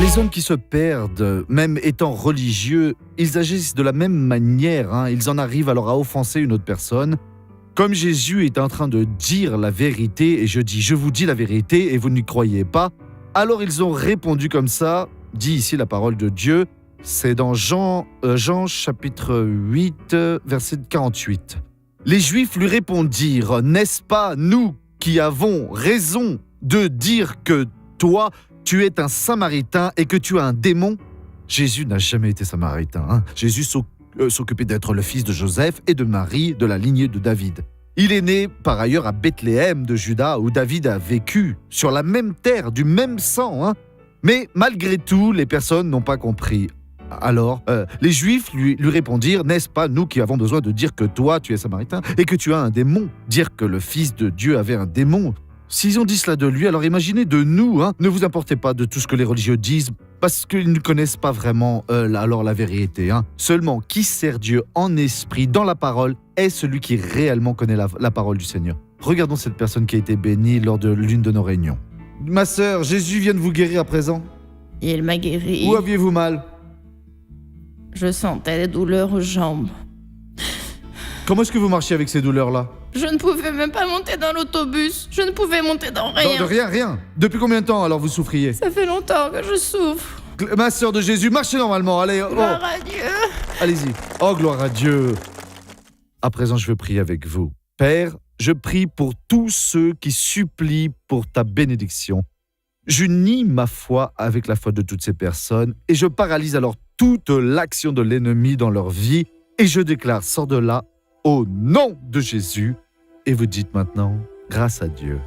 Les hommes qui se perdent, même étant religieux, ils agissent de la même manière. Ils en arrivent alors à offenser une autre personne. Comme Jésus est en train de dire la vérité, et je vous dis la vérité, et vous n'y croyez pas, alors ils ont répondu comme ça, dit ici la parole de Dieu, c'est dans Jean chapitre 8, verset 48. Les Juifs lui répondirent, « N'est-ce pas nous qui avons raison de dire que toi, tu es un Samaritain et que tu as un démon ?» Jésus n'a jamais été Samaritain. Jésus s'occupait d'être le fils de Joseph et de Marie, de la lignée de David. Il est né par ailleurs à Bethléem de Juda, où David a vécu, sur la même terre, du même sang. Mais malgré tout, les personnes n'ont pas compris. Alors, les Juifs lui répondirent, « N'est-ce pas nous qui avons besoin de dire que toi, tu es Samaritain et que tu as un démon ?» Dire que le Fils de Dieu avait un démon. S'ils ont dit cela de lui, alors imaginez de nous. Ne vous importez pas de tout ce que les religieux disent, parce qu'ils ne connaissent pas vraiment alors la vérité. Seulement, qui sert Dieu en esprit, dans la parole, est celui qui réellement connaît la parole du Seigneur. Regardons cette personne qui a été bénie lors de l'une de nos réunions. Ma sœur, Jésus vient de vous guérir à présent. Il m'a guéri. Où aviez-vous mal? Je sentais des douleurs aux jambes. Comment est-ce que vous marchiez avec ces douleurs-là? Je ne pouvais même pas monter dans l'autobus. Je ne pouvais monter dans rien. Rien. Depuis combien de temps alors vous souffriez? Ça fait longtemps que je souffre. Ma sœur de Jésus, marchez normalement. Allez, Gloire à Dieu. Allez-y. Oh, gloire à Dieu. À présent, je veux prier avec vous. Père, je prie pour tous ceux qui supplient pour ta bénédiction. J'unis ma foi avec la foi de toutes ces personnes et je paralyse alors toute l'action de l'ennemi dans leur vie et je déclare, sors de là au nom de Jésus. Et vous dites maintenant, grâce à Dieu.